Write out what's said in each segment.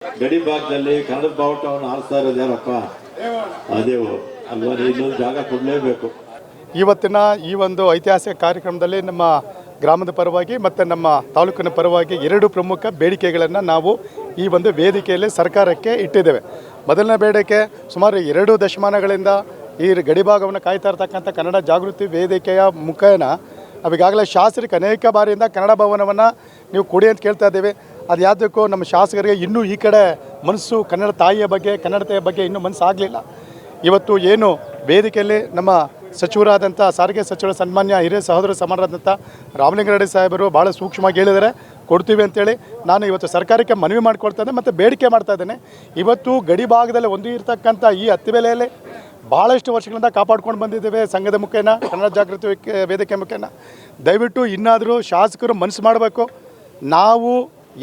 ಗಡಿ ಭಾಗದಲ್ಲಿ ಕನ್ನಡ ಬಾವುಟವನ್ನು ಆರಿಸ್ತಾ ಇರೋದು ಯಾರಪ್ಪ? ಅದೇವು ಅಲ್ವಾ? ಇನ್ನೊಂದು ಜಾಗ ಕೊಡಲೇಬೇಕು. ಇವತ್ತಿನ ಈ ಒಂದು ಐತಿಹಾಸಿಕ ಕಾರ್ಯಕ್ರಮದಲ್ಲಿ ನಮ್ಮ ಗ್ರಾಮದ ಪರವಾಗಿ ಮತ್ತು ನಮ್ಮ ತಾಲೂಕಿನ ಪರವಾಗಿ ಎರಡು ಪ್ರಮುಖ ಬೇಡಿಕೆಗಳನ್ನು ನಾವು ಈ ಒಂದು ವೇದಿಕೆಯಲ್ಲಿ ಸರ್ಕಾರಕ್ಕೆ ಇಟ್ಟಿದ್ದೇವೆ. ಮೊದಲನೇ ಬೇಡಿಕೆ, ಸುಮಾರು 2 ದಶಮಾನಗಳಿಂದ ಈ ಗಡಿಭಾಗವನ್ನು ಕಾಯ್ತಾ ಇರ್ತಕ್ಕಂಥ ಕನ್ನಡ ಜಾಗೃತಿ ವೇದಿಕೆಯ ಮುಖೇನ ನಾವೀಗಾಗಲೇ ಶಾಸಕರಿಗೆ ಅನೇಕ ಬಾರಿಯಿಂದ ಕನ್ನಡ ಭವನವನ್ನು ನೀವು ಕೊಡಿ ಅಂತ ಕೇಳ್ತಾ ಇದ್ದೇವೆ. ಅದು ಯಾವುದಕ್ಕೂ ನಮ್ಮ ಶಾಸಕರಿಗೆ ಇನ್ನೂ ಈ ಕಡೆ ಮನಸ್ಸು ಕನ್ನಡ ತಾಯಿಯ ಬಗ್ಗೆ ಕನ್ನಡತೆಯ ಬಗ್ಗೆ ಇನ್ನೂ ಮನಸ್ಸು ಆಗಲಿಲ್ಲ. ಇವತ್ತು ಏನು ವೇದಿಕೆಯಲ್ಲಿ ನಮ್ಮ ಸಚಿವರಾದಂಥ ಸಾರಿಗೆ ಸಚಿವರ ಸನ್ಮಾನ್ಯ ಹಿರಿಯ ಸಹೋದರ ಸಮಾನರಾದಂಥ ರಾಮಲಿಂಗಾರೆಡ್ಡಿ ಸಾಹೇಬರು ಭಾಳ ಸೂಕ್ಷ್ಮವಾಗಿ ಹೇಳಿದರೆ ಕೊಡ್ತೀವಿ ಅಂತೇಳಿ ನಾನು ಇವತ್ತು ಸರ್ಕಾರಕ್ಕೆ ಮನವಿ ಮಾಡ್ಕೊಳ್ತಾ ಇದ್ದೆ ಮತ್ತು ಬೇಡಿಕೆ ಮಾಡ್ತಾ ಇದ್ದೇನೆ. ಇವತ್ತು ಗಡಿ ಭಾಗದಲ್ಲಿ ಒಂದು ಇರತಕ್ಕಂಥ ಈ ಹತ್ತಿಬೆಲೆಯಲ್ಲಿ ಭಾಳಷ್ಟು ವರ್ಷಗಳಿಂದ ಕಾಪಾಡ್ಕೊಂಡು ಬಂದಿದ್ದೇವೆ ಸಂಘದ ಮುಖೇನ, ಕನ್ನಡ ಜಾಗೃತಿ ವೇದಿಕೆ ಮುಖೇನ. ದಯವಿಟ್ಟು ಇನ್ನಾದರೂ ಶಾಸಕರು ಮನಸ್ಸು ಮಾಡಬೇಕು. ನಾವು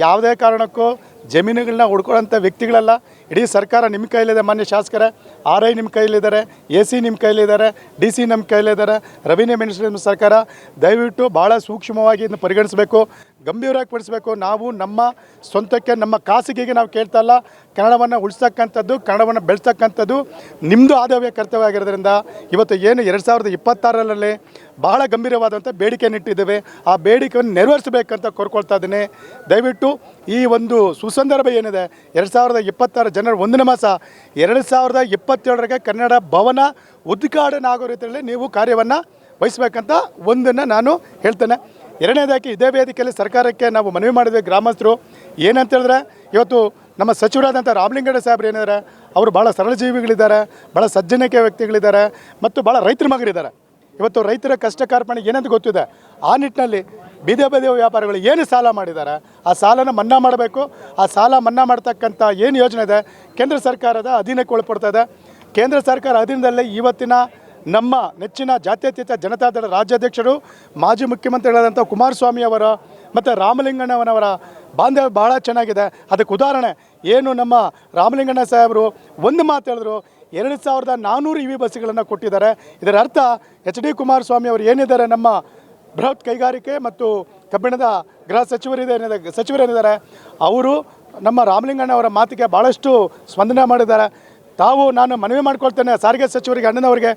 ಯಾವುದೇ ಕಾರಣಕ್ಕೂ ಜಮೀನುಗಳನ್ನ ಹುಡ್ಕೊಳ್ಳೋಂಥ ವ್ಯಕ್ತಿಗಳಲ್ಲ. ಇಡೀ ಸರ್ಕಾರ ನಿಮ್ಮ ಕೈಲಿದೆ. ಮಾನ್ಯ ಶಾಸಕರೇ, RI ನಿಮ್ಮ ಕೈಲಿದ್ದಾರೆ, AC ನಿಮ್ಮ ಕೈಲಿದ್ದಾರೆ, DC ನಮ್ಮ ಕೈಲಿದ್ದಾರೆ, ರೆವಿನ್ಯೂ ಮಿನಿಸ್ಟ್ರಿ ನಿಮ್ಮ ಸರ್ಕಾರ. ದಯವಿಟ್ಟು ಭಾಳ ಸೂಕ್ಷ್ಮವಾಗಿ ಇದನ್ನು ಪರಿಗಣಿಸಬೇಕು, ಗಂಭೀರವಾಗಿ ಪಡಿಸಬೇಕು. ನಾವು ನಮ್ಮ ಸ್ವಂತಕ್ಕೆ, ನಮ್ಮ ಖಾಸಗಿಗೆ ನಾವು ಕೇಳ್ತಾ ಇಲ್ಲ. ಕನ್ನಡವನ್ನು ಉಳಿಸ್ತಕ್ಕಂಥದ್ದು, ಕನ್ನಡವನ್ನು ಬೆಳೆಸ್ತಕ್ಕಂಥದ್ದು ನಿಮ್ಮದು ಆದವ್ಯ ಕರ್ತವ್ಯ ಆಗಿರೋದ್ರಿಂದ ಇವತ್ತು ಏನು 2026ರಲ್ಲಿ ಬಹಳ ಗಂಭೀರವಾದಂಥ ಬೇಡಿಕೆಯನ್ನು ಇಟ್ಟಿದ್ದೇವೆ. ಆ ಬೇಡಿಕೆಯನ್ನು ನೆರವೇರಿಸಬೇಕಂತ ಕೋರ್ಕೊಳ್ತಾ ಇದ್ದೀನಿ. ದಯವಿಟ್ಟು ಈ ಒಂದು ಸುಸಂದರ್ಭ ಏನಿದೆ, 2026 ಜನವರಿ 1ನೇ ಮಾಸ 2027ರಿಗೆ ಕನ್ನಡ ಭವನ ಉದ್ಘಾಟನೆ ಆಗೋ ರೀತಿಯಲ್ಲಿ ನೀವು ಕಾರ್ಯವನ್ನು ವಹಿಸಬೇಕಂತ ಒಂದನ್ನು ನಾನು ಹೇಳ್ತೇನೆ. ಎರಡನೇದಾಗಿ ಇದೇ ವೇದಿಕೆಯಲ್ಲಿ ಸರ್ಕಾರಕ್ಕೆ ನಾವು ಮನವಿ ಮಾಡಿದ್ವಿ. ಗ್ರಾಮಸ್ಥರು ಏನಂತ ಹೇಳಿದ್ರೆ, ಇವತ್ತು ನಮ್ಮ ಸಚಿವರಾದಂಥ ರಾಮಲಿಂಗಾರೆಡ್ಡಿ ಸಾಹೇಬ್ರು ಏನಿದ್ದಾರೆ, ಅವರು ಭಾಳ ಸರಳ ಜೀವಿಗಳಿದ್ದಾರೆ, ಭಾಳ ಸಜ್ಜನಿಕೆ ವ್ಯಕ್ತಿಗಳಿದ್ದಾರೆ ಮತ್ತು ಭಾಳ ರೈತರ ಮಗರಿದ್ದಾರೆ. ಇವತ್ತು ರೈತರ ಕಷ್ಟ ಕಾರ್ಪಣೆ ಏನಂತ ಗೊತ್ತಿದೆ. ಆ ನಿಟ್ಟಿನಲ್ಲಿ ಬೀದಿ ವ್ಯಾಪಾರಿಗಳು ಏನು ಸಾಲ ಮಾಡಿದ್ದಾರೆ ಆ ಸಾಲನ ಮನ್ನಾ ಮಾಡಬೇಕು. ಆ ಸಾಲ ಮನ್ನಾ ಮಾಡ್ತಕ್ಕಂಥ ಏನು ಯೋಜನೆ ಇದೆ ಕೇಂದ್ರ ಸರ್ಕಾರದ ಅಧೀನಕ್ಕೆ ಒಳಪಡ್ತಾ ಇದೆ. ಕೇಂದ್ರ ಸರ್ಕಾರ ಅಧೀನದಲ್ಲೇ ಇವತ್ತಿನ ನಮ್ಮ ನೆಚ್ಚಿನ ಜಾತ್ಯತೀತ ಜನತಾದಳ ರಾಜ್ಯಾಧ್ಯಕ್ಷರು, ಮಾಜಿ ಮುಖ್ಯಮಂತ್ರಿಗಳಾದಂಥ ಕುಮಾರಸ್ವಾಮಿ ಅವರ ಮತ್ತು ರಾಮಲಿಂಗಣ್ಣವರ ಬಾಂಧವ್ಯ ಭಾಳ ಚೆನ್ನಾಗಿದೆ. ಅದಕ್ಕೆ ಉದಾಹರಣೆ ಏನು, ನಮ್ಮ ರಾಮಲಿಂಗಣ್ಣ ಸಾಹೇಬರು ಒಂದು ಮಾತು ಹೇಳಿದ್ರು, 2400 EV ಬಸ್ಸುಗಳನ್ನು ಕೊಟ್ಟಿದ್ದಾರೆ. ಇದರ ಅರ್ಥ HD ಕುಮಾರಸ್ವಾಮಿ ಅವರು ಏನಿದ್ದಾರೆ, ನಮ್ಮ ಬೃಹತ್ ಕೈಗಾರಿಕೆ ಮತ್ತು ಕಬ್ಬಿಣದ ಗೃಹ ಸಚಿವರೇನಿದ್ದಾರೆ ಅವರು ನಮ್ಮ ರಾಮಲಿಂಗಣ್ಣವರ ಮಾತಿಗೆ ಭಾಳಷ್ಟು ಸ್ಪಂದನೆ ಮಾಡಿದ್ದಾರೆ. ನಾನು ಮನವಿ ಮಾಡ್ಕೊಳ್ತೇನೆ ಸಾರಿಗೆ ಸಚಿವರಿಗೆ, ಅಣ್ಣನವರಿಗೆ,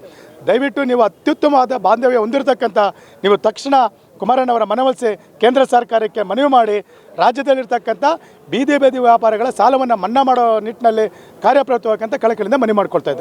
ದಯವಿಟ್ಟು ನೀವು ಅತ್ಯುತ್ತಮವಾದ ಬಾಂಧವ್ಯ ಹೊಂದಿರತಕ್ಕಂಥ ನೀವು ತಕ್ಷಣ ಕುಮಾರಣ್ಣವರ ಮನವೊಲಿಸಿ ಕೇಂದ್ರ ಸರ್ಕಾರಕ್ಕೆ ಮನವಿ ಮಾಡಿ ರಾಜ್ಯದಲ್ಲಿರ್ತಕ್ಕಂಥ ಬೀದಿ ವ್ಯಾಪಾರಿಗಳ ಸಾಲವನ್ನು ಮನ್ನಾ ಮಾಡೋ ನಿಟ್ಟಿನಲ್ಲಿ ಕಾರ್ಯಪ್ರವೃತ್ತವಾಗಂತ ಕಳಕಳಿಯಿಂದ ಮನವಿ ಮಾಡ್ಕೊಳ್ತಾ ಇದ್ದಾರೆ.